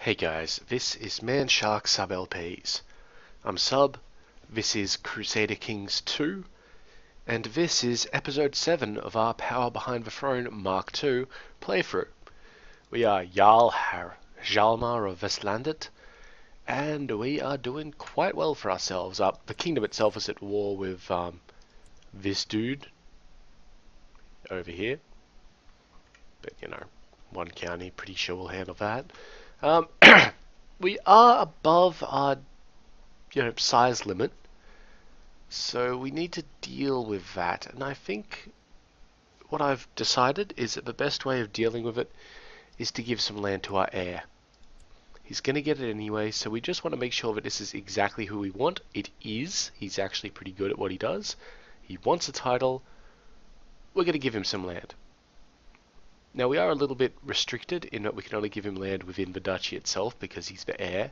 Hey guys, this is Man Shark Sub LPs. I'm Sub, this is Crusader Kings II, and this is episode 7 of our Power Behind the Throne Mark II playthrough. We are Jarl Hjalmar of Vestlandet, and we are doing quite well for ourselves. The kingdom itself is at war with this dude over here, but you know, one county, pretty sure we'll handle that. Um, we are above our size limit, so we need to deal with that. And I think what I've decided is that the best way of dealing with it is to give some land to our heir. He's going to get it anyway, so we just want to make sure that this is exactly who we want. It is. He's actually pretty good at what he does. He wants a title. We're going to give him some land. Now we are a little bit restricted in that we can only give him land within the duchy itself because he's the heir.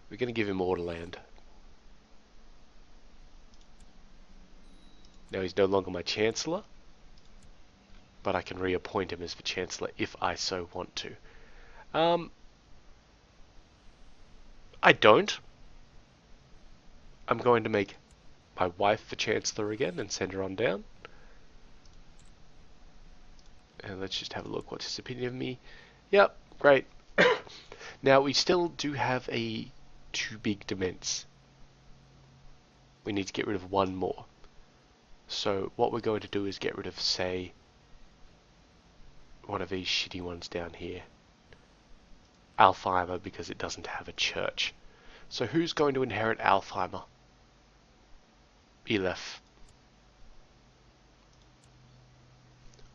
We're going to give him order land. Now he's no longer my Chancellor, but I can reappoint him as the Chancellor if I so want to. I don't. I'm going to make my wife the Chancellor again and send her on down. And let's just have a look. What's his opinion of me? Yep, great. Now we still do have two big dements. We need to get rid of one more. So what we're going to do is get rid of, say, one of these shitty ones down here. Alfheimer, because it doesn't have a church. So who's going to inherit Alfheimer? Elef.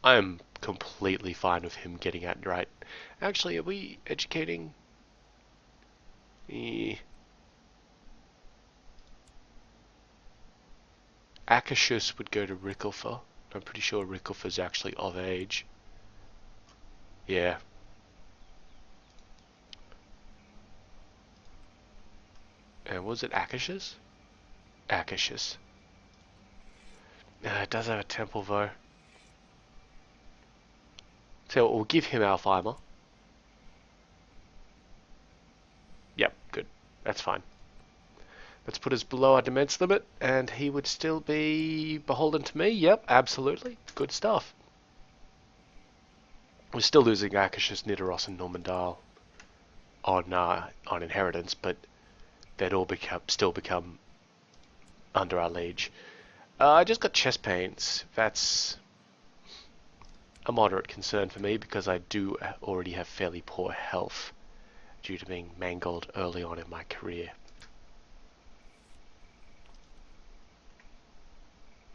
I'm completely fine with him getting that right. Actually, are we educating? Akashus would go to Rickelfer. I'm pretty sure Rickelfer's actually of age. Yeah. And was it Akashus? Akashus. It does have a temple though. So we'll give him Alfheimer. Yep, good. That's fine. Let's put us below our dements limit, and he would still be beholden to me. Yep, absolutely. Good stuff. We're still losing Akashus, Nidaros, and Normandale on inheritance, but they'd all still become under our liege. I just got chest pains. That's a moderate concern for me because I do already have fairly poor health due to being mangled early on in my career.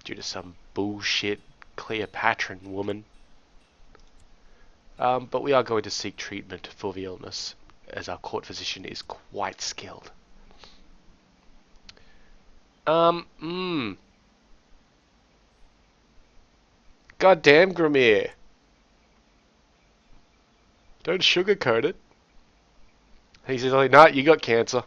Due to some bullshit Cleopatran woman. But we are going to seek treatment for the illness, as our court physician is quite skilled. Goddamn, Grimir. Don't sugarcoat it. He says, like, nah, you got cancer.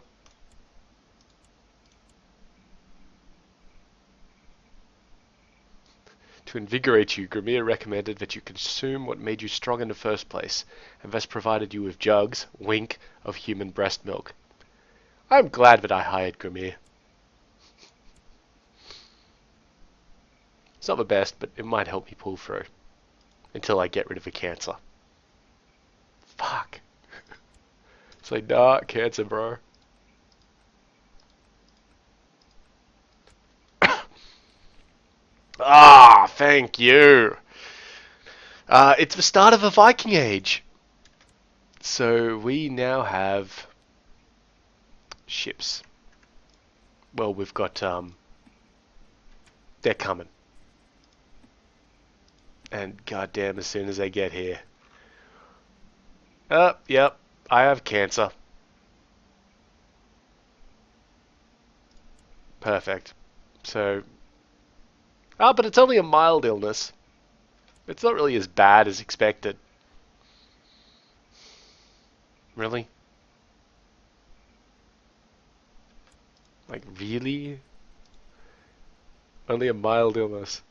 To invigorate you, Grimir recommended that you consume what made you strong in the first place, and thus provided you with jugs, wink, of human breast milk. I'm glad that I hired Grimir. It's not the best, but it might help me pull through. Until I get rid of the cancer. Fuck. It's like, nah, cancer, bro. Ah, thank you. It's the start of a Viking Age. So we now have ships. Well, we've got, they're coming. And goddamn, as soon as they get here. Yep, I have cancer. Perfect. So, but it's only a mild illness. It's not really as bad as expected. Really? Like, really? Only a mild illness.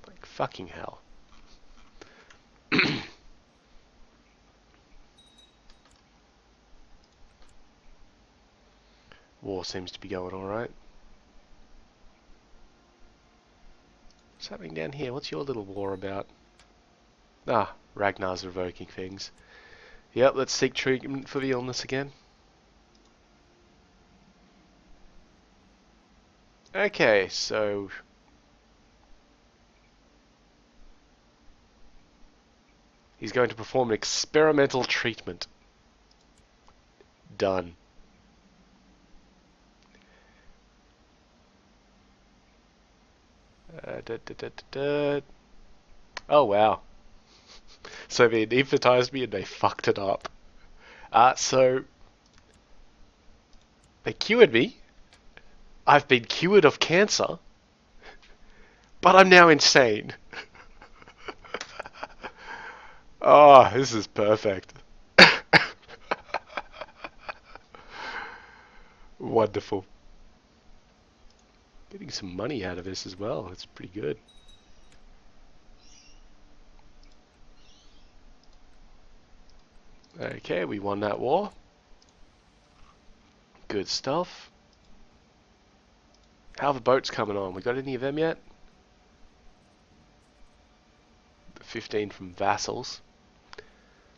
Like, fucking hell. War seems to be going alright. What's happening down here? What's your little war about? Ah, Ragnar's revoking things. Yep, let's seek treatment for the illness again. Okay, so... he's going to perform an experimental treatment. Done. Oh, wow. So they anaesthetized me and they fucked it up. So... they cured me. I've been cured of cancer. But I'm now insane. Oh, this is perfect. Wonderful. Getting some money out of this as well. It's pretty good. Okay, we won that war. Good stuff. How are the boats coming on? We got any of them yet? 15 from vassals.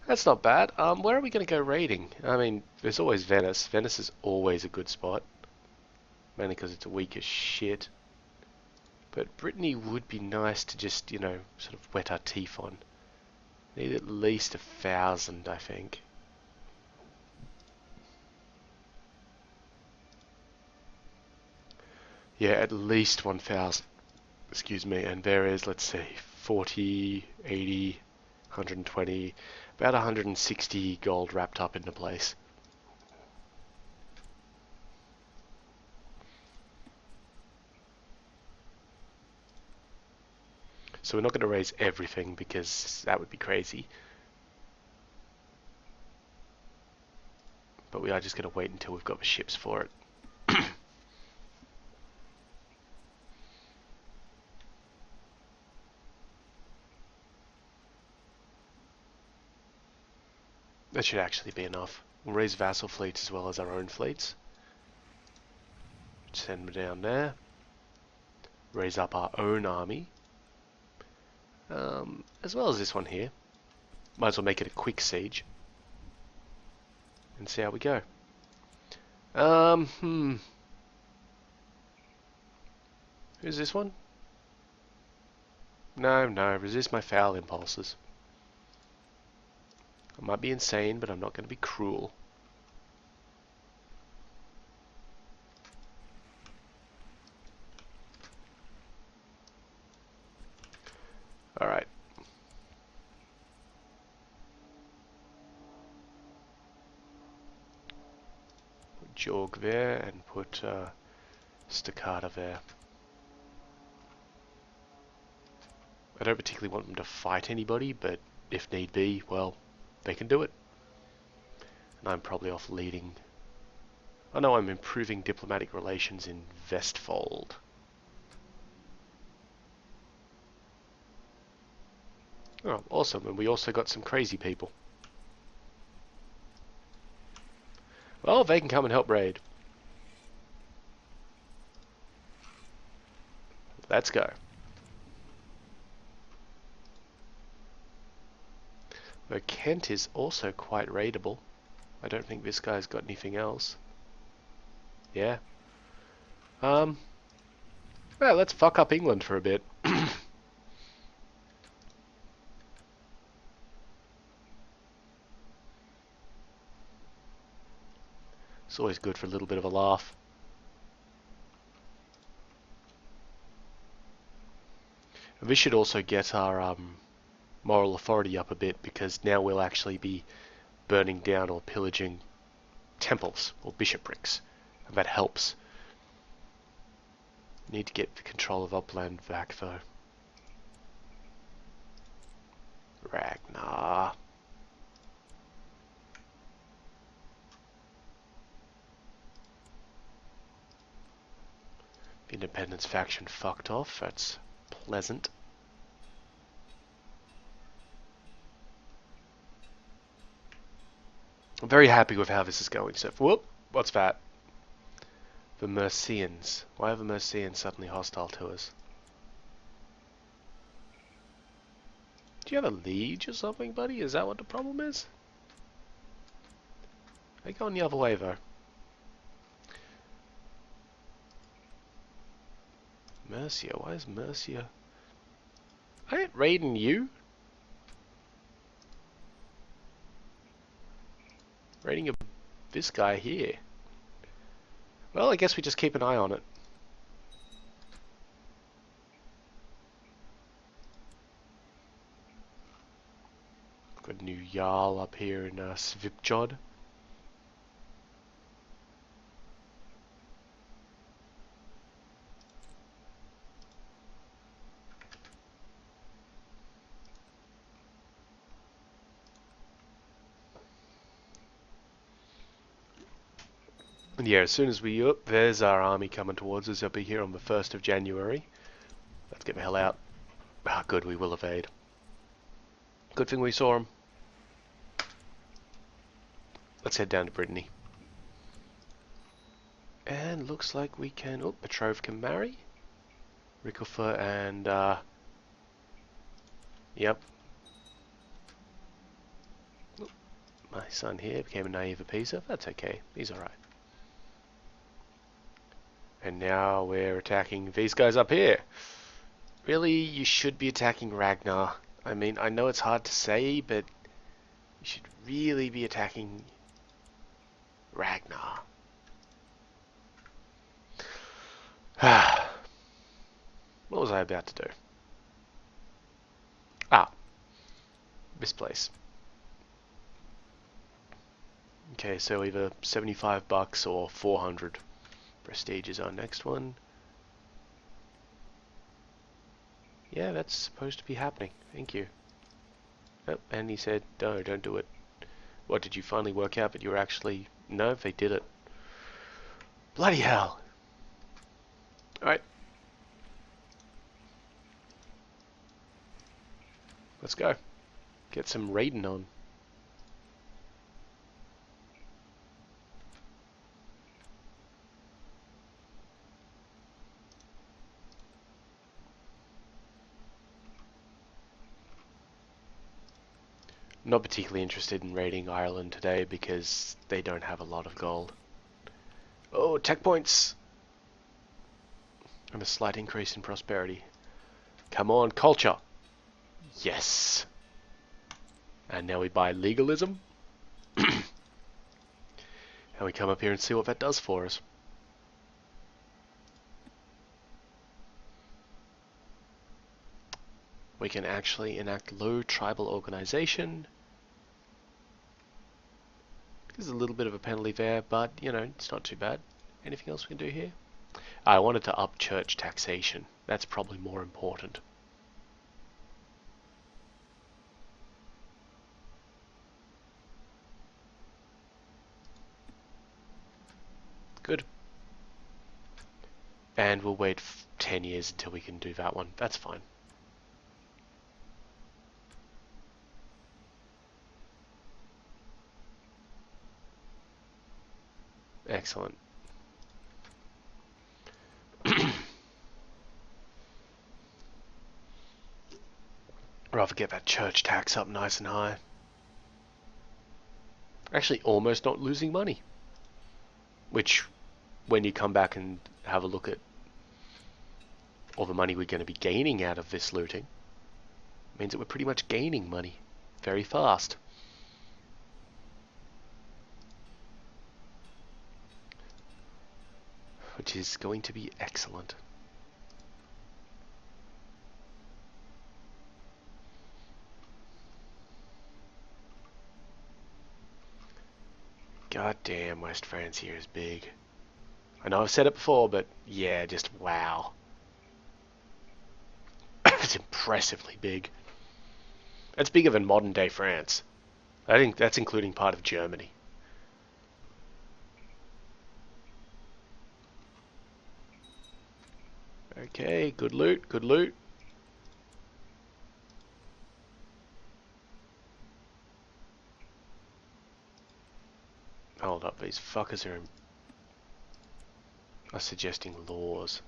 That's not bad. Where are we going to go raiding? I mean, there's always Venice. Venice is always a good spot. Mainly because it's weak as shit. But Brittany would be nice to just, you know, sort of wet our teeth on. Need at least 1,000, I think. Yeah, at least 1,000. Excuse me. And there is, let's see, 40, 80, 120, about 160 gold wrapped up in the place. So we're not going to raise everything because that would be crazy. But we are just going to wait until we've got the ships for it. That should actually be enough. We'll raise vassal fleets as well as our own fleets. Send them down there. Raise up our own army. As well as this one here. Might as well make it a quick siege. And see how we go. Who's this one? No, resist my foul impulses. I might be insane, but I'm not going to be cruel. Alright. Put Jorg there and put Staccato there. I don't particularly want them to fight anybody, but if need be, well, they can do it. And I'm probably off leading. Oh no, I'm improving diplomatic relations in Vestfold. Oh, awesome, and we also got some crazy people. Well, they can come and help raid. Let's go. Though Kent is also quite raidable. I don't think this guy's got anything else. Yeah. Well, let's fuck up England for a bit. It's always good for a little bit of a laugh. And we should also get our moral authority up a bit, because now we'll actually be burning down or pillaging temples or bishoprics, and that helps. Need to get the control of Upland back though. Ragnar. The Independence faction fucked off, that's pleasant. I'm very happy with how this is going. So, whoop, what's that? The Mercians. Why are the Mercians suddenly hostile to us? Do you have a liege or something, buddy? Is that what the problem is? They're going the other way, though. Mercia. Why is Mercia... I ain't raiding you. Raiding this guy here. Well, I guess we just keep an eye on it. Got a new Jarl up here in Svipjod. And yeah, as soon as we up, there's our army coming towards us. They'll be here on the 1st of January. Let's get the hell out. Ah, good, we will evade. Good thing we saw them. Let's head down to Brittany. And looks like we can... Oh, betrothed can marry. Rickelfer and... Yep. Oh, my son here became a naive appeaser. That's okay. He's alright. And now we're attacking these guys up here. Really, you should be attacking Ragnar. I mean, I know it's hard to say, but you should really be attacking Ragnar. What was I about to do? Ah, this place. Okay, so either 75 bucks or 400 prestige is our next one. Yeah, that's supposed to be happening. Thank you. Oh, and he said, no, don't do it. What, did you finally work out that you were actually... No, they did it. Bloody hell. Alright. Let's go. Get some raiding on. Not particularly interested in raiding Ireland today because they don't have a lot of gold. Oh, tech points! And a slight increase in prosperity. Come on, culture! Yes! And now we buy legalism. And we come up here and see what that does for us. We can actually enact low tribal organization. There's a little bit of a penalty there, but, you know, it's not too bad. Anything else we can do here? I wanted to up church taxation. That's probably more important. Good. And we'll wait 10 years until we can do that one. That's fine. Excellent. Rather get that church tax up nice and high. Actually, almost not losing money. Which, when you come back and have a look at all the money we're going to be gaining out of this looting, means that we're pretty much gaining money very fast. Which is going to be excellent. God damn, West France here is big. I know I've said it before, but yeah, just wow. It's impressively big. That's bigger than modern day France. I think that's including part of Germany. Okay, good loot, good loot. Hold up, these fuckers are in... are suggesting laws.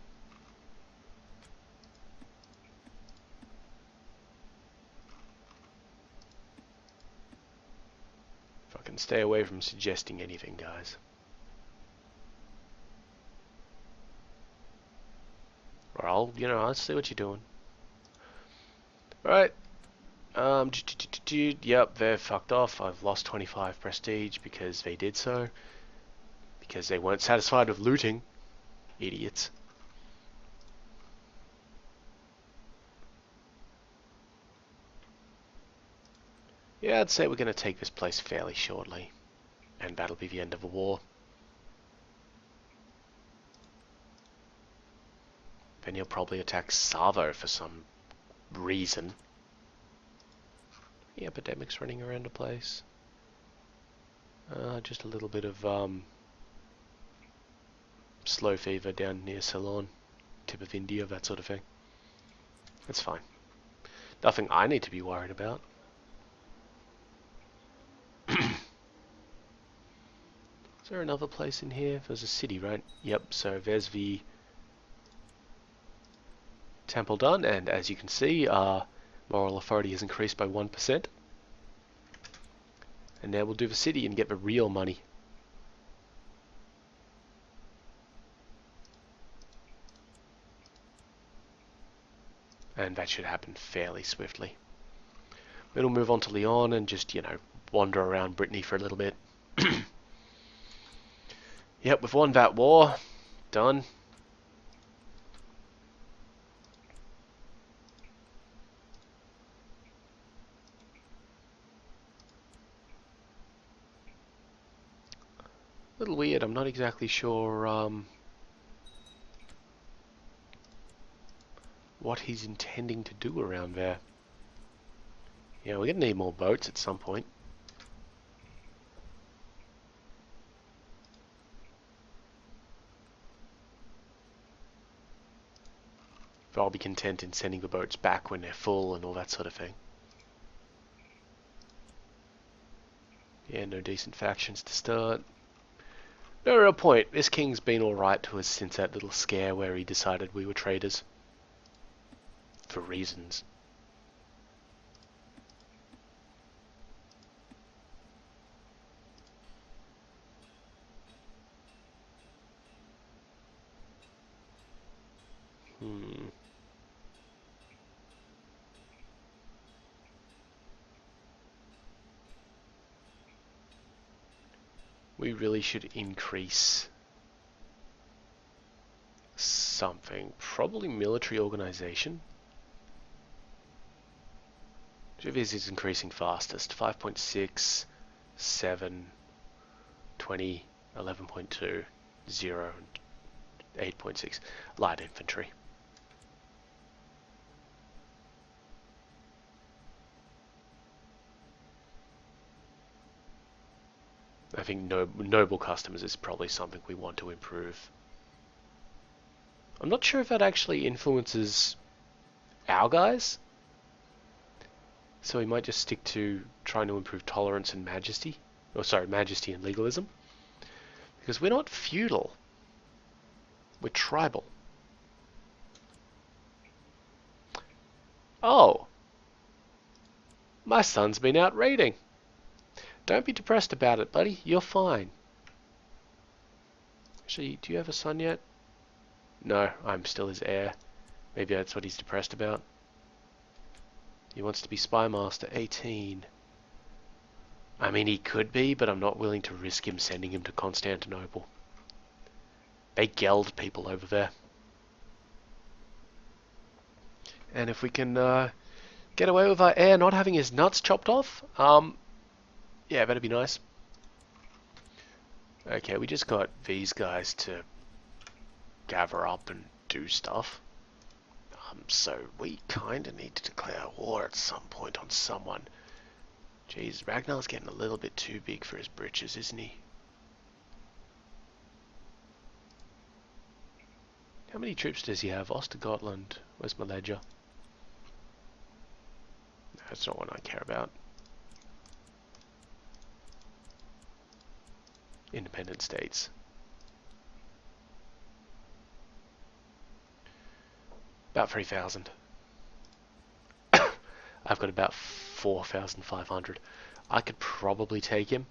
Fucking stay away from suggesting anything, guys. Or I'll see what you're doing. Alright. Yep, they're fucked off. I've lost 25 prestige because they did so. Because they weren't satisfied with looting. Idiots. Yeah, I'd say we're going to take this place fairly shortly. And that'll be the end of the war. Then you'll probably attack Savo for some reason. The epidemic's running around the place. Just a little bit of slow fever down near Ceylon, tip of India, that sort of thing. That's fine. Nothing I need to be worried about. Is there another place in here? There's a city, right? Yep, so there's the temple done, and as you can see, our moral authority has increased by 1%. And now we'll do the city and get the real money. And that should happen fairly swiftly. Then we'll move on to Lyon and just, wander around Brittany for a little bit. Yep, we've won that war. Done. A little weird, I'm not exactly sure what he's intending to do around there. Yeah, we're going to need more boats at some point. But I'll be content in sending the boats back when they're full and all that sort of thing. Yeah, no decent factions to start. No real point. This king's been alright to us since that little scare where he decided we were traitors. For reasons. We really should increase something. Probably military organization. Which of these is increasing fastest? 5.6, 7, 20, 11.2, 0, and 8.6. Light infantry. I think noble customers is probably something we want to improve. I'm not sure if that actually influences our guys. So we might just stick to trying to improve tolerance and majesty. Oh, sorry, majesty and legalism. Because we're not feudal. We're tribal. Oh. My son's been out raiding. Don't be depressed about it, buddy. You're fine. Actually, do you have a son yet? No, I'm still his heir. Maybe that's what he's depressed about. He wants to be spy master 18. I mean, he could be, but I'm not willing to risk him sending him to Constantinople. They geld people over there. And if we can get away with our heir not having his nuts chopped off, yeah, that'd be nice. Okay, we just got these guys to gather up and do stuff. So we kinda need to declare war at some point on someone. Jeez, Ragnar's getting a little bit too big for his britches, isn't he? How many troops does he have? Ostergotland. Where's my ledger? No, that's not one I care about. Independent states. About 3,000. I've got about 4,500. I could probably take him.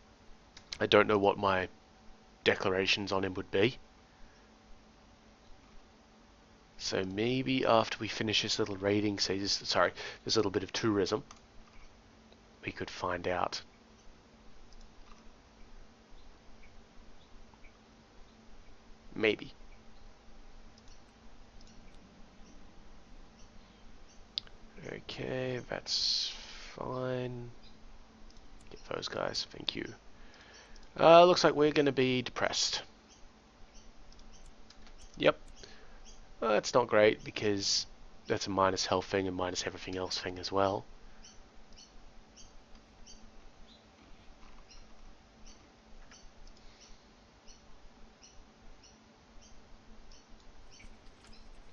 I don't know what my declarations on him would be. So maybe after we finish this little raiding season, sorry, this little bit of tourism, we could find out. Maybe. Okay, that's fine. Get those guys, thank you. Looks like we're going to be depressed. Yep. That's not great because that's a minus health thing and minus everything else thing as well.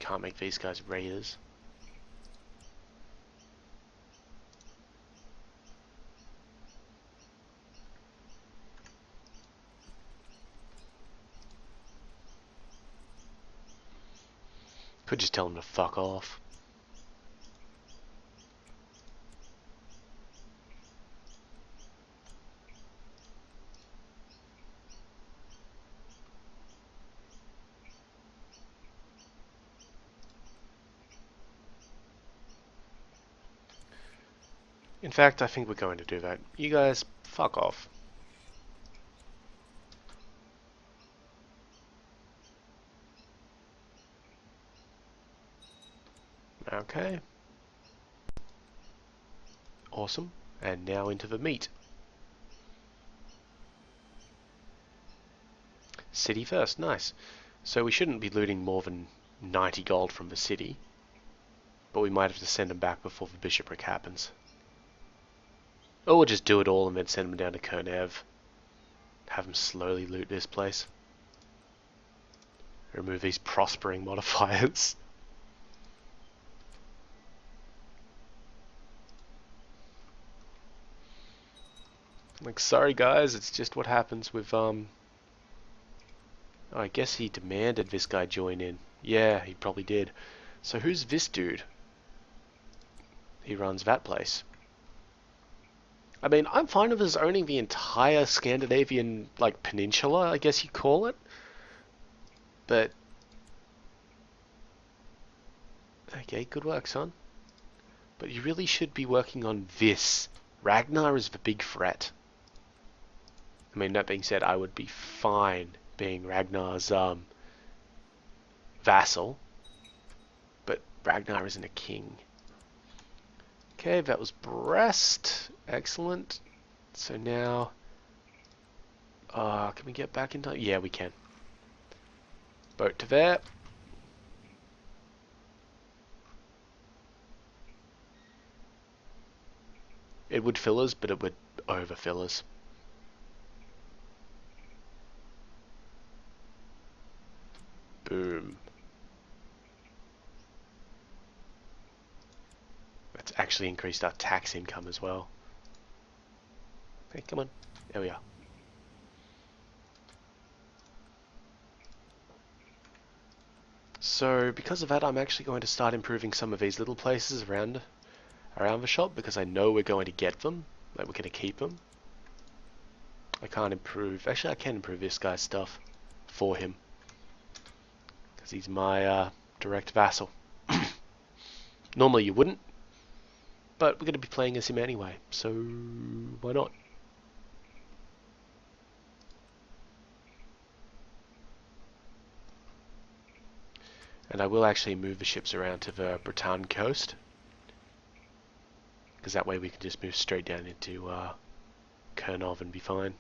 Can't make these guys raiders. Could just tell them to fuck off. In fact, I think we're going to do that. You guys, fuck off. Okay. Awesome. And now into the meat. City first, nice. So we shouldn't be looting more than 90 gold from the city. But we might have to send them back before the bishopric happens. Or we'll just do it all and then send them down to Kernev. Have them slowly loot this place. Remove these prospering modifiers. Like, sorry guys, it's just what happens with, oh, I guess he demanded this guy join in. Yeah, he probably did. So who's this dude? He runs that place. I mean, I'm fine with us owning the entire Scandinavian, like, peninsula, I guess you call it. But... okay, good work, son. But you really should be working on this. Ragnar is the big threat. I mean, that being said, I would be fine being Ragnar's, vassal. But Ragnar isn't a king. Okay, that was Brest. Excellent. So now... can we get back in time? Yeah, we can. Boat to there. It would fill us, but it would overfill us. Boom. That's actually increased our tax income as well. Hey, come on. There we are. So, because of that, I'm actually going to start improving some of these little places around the shop, because I know we're going to get them. Like, we're going to keep them. I can't improve... actually, I can improve this guy's stuff for him. Because he's my direct vassal. Normally you wouldn't. But we're going to be playing as him anyway, so why not? And I will actually move the ships around to the Bretagne coast. Because that way we can just move straight down into Kernov and be fine.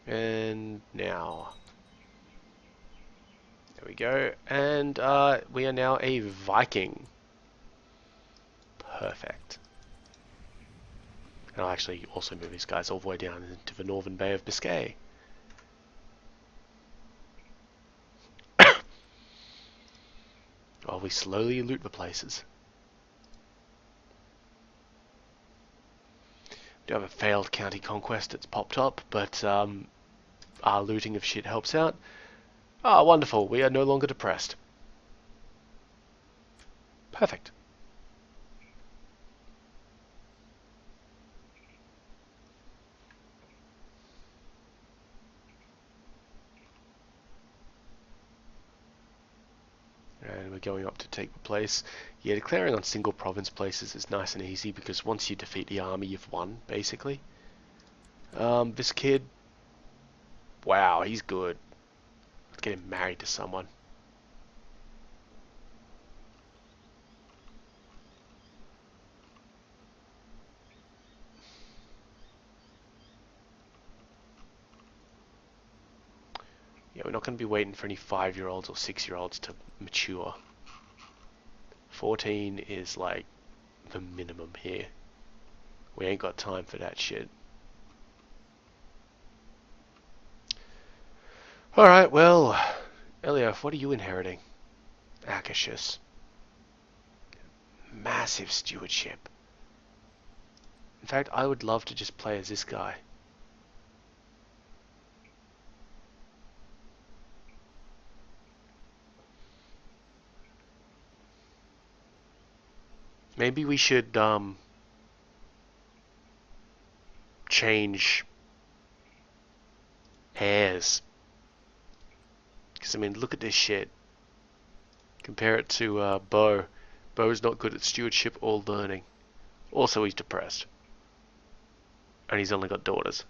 And now... there we go. And we are now a Viking. Perfect. And I'll actually also move these guys all the way down into the northern Bay of Biscay. While we slowly loot the places. Do have a failed county conquest that's popped up, but our looting of shit helps out. Ah, wonderful. We are no longer depressed. Perfect. And we're going up to take the place. Yeah, declaring on single province places is nice and easy because once you defeat the army, you've won, basically. This kid, wow, he's good. Let's get him married to someone. Yeah, we're not going to be waiting for any 5-year-olds or 6-year-olds to mature. 14 is like the minimum here. We ain't got time for that shit. Alright, well, Eliaf, what are you inheriting? Akashus. Massive stewardship. In fact, I would love to just play as this guy. Maybe we should change heirs. Because I mean, look at this shit. Compare it to Bo. Bo's not good at stewardship or learning. Also, he's depressed. And he's only got daughters.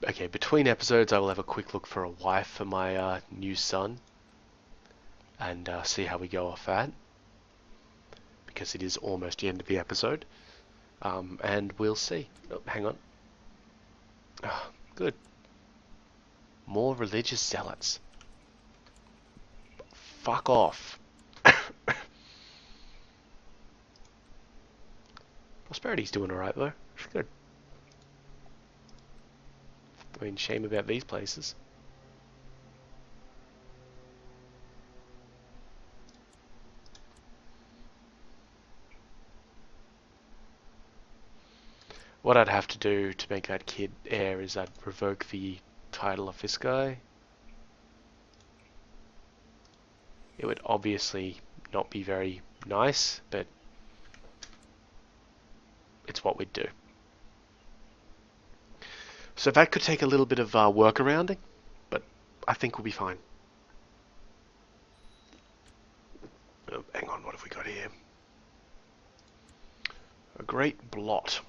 Okay, between episodes I will have a quick look for a wife for my new son. And see how we go off that. Because it is almost the end of the episode. And we'll see. Oh, hang on. Oh, good. More religious zealots. Fuck off. Prosperity's doing alright though. It's good. I mean, shame about these places. What I'd have to do to make that kid heir is I'd revoke the title of this guy. It would obviously not be very nice, but it's what we'd do. So that could take a little bit of workarounding, but I think we'll be fine. Oh, hang on, what have we got here? A great blot.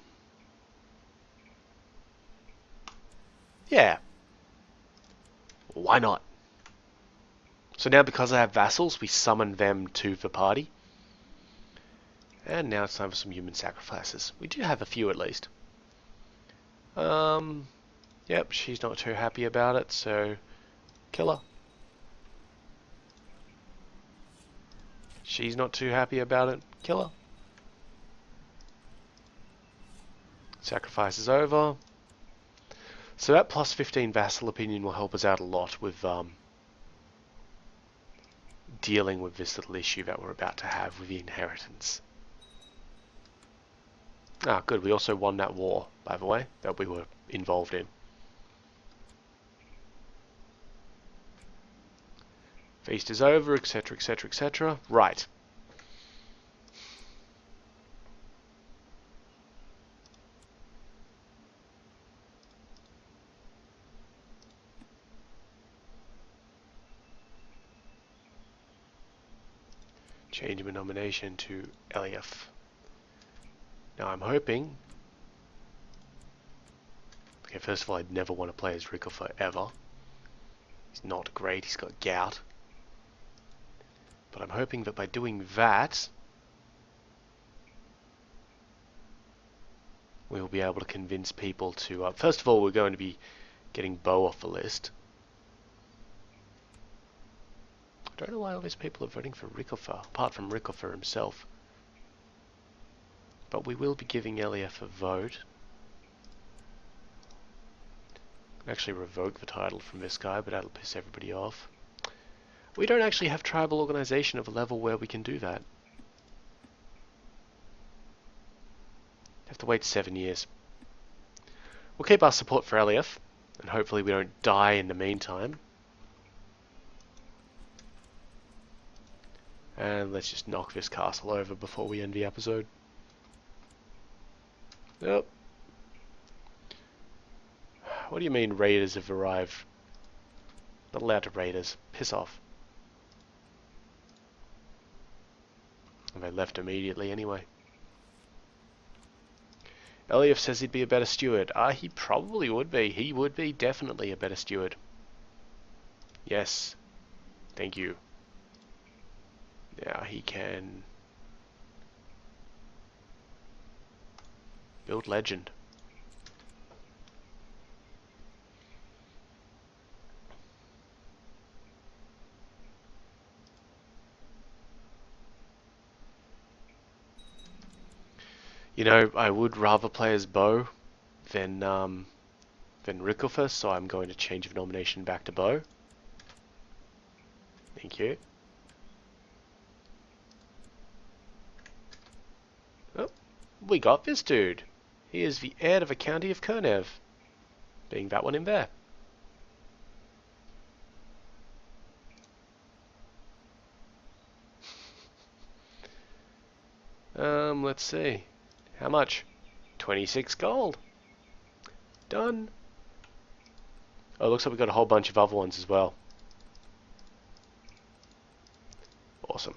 Yeah. Why not? So now because I have vassals, we summon them to the party. And now it's time for some human sacrifices. We do have a few at least. Yep, she's not too happy about it, so kill her. She's not too happy about it, kill her. Sacrifice is over. So that plus 15 vassal opinion will help us out a lot with dealing with this little issue that we're about to have with the inheritance. Ah, good. We also won that war, by the way, that we were involved in. Feast is over, etc., etc., etc. Right. Change my nomination to Eliaf. Now I'm hoping... Okay, first of all, I'd never want to play as Rico forever. He's not great, he's got gout. But I'm hoping that by doing that, we'll be able to convince people to... first of all, we're going to be getting Bo off the list. I don't know why all these people are voting for Rickofer, apart from Rickofer himself. But we will be giving Eliaf a vote. Actually revoke the title from this guy, but that'll piss everybody off. We don't actually have tribal organization of a level where we can do that. Have to wait 7 years. We'll keep our support for Eliath, and hopefully we don't die in the meantime. And let's just knock this castle over before we end the episode. Yep. What do you mean raiders have arrived? Not allowed to raid us. Piss off. And they left immediately anyway. Eliath says he'd be a better steward. He probably would be. He would be definitely a better steward. Yes. Thank you. Now he can build legend. You know, I would rather play as Bo than Rickofer, so I'm going to change the nomination back to Bo. Thank you. Oh, we got this dude. He is the heir to the county of Kurnev, being that one in there. Let's see. How much? 26 gold. Done. Oh, looks like we've got a whole bunch of other ones as well. Awesome.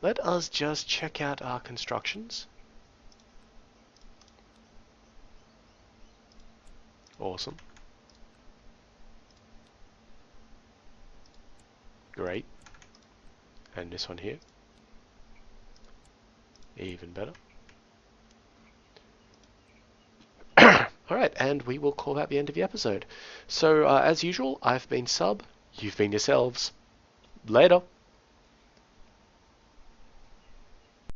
Let us just check out our constructions. Awesome. Great. And this one here. Even better. Alright, and we will call that the end of the episode. So, as usual, I've been Sub, you've been yourselves. Later.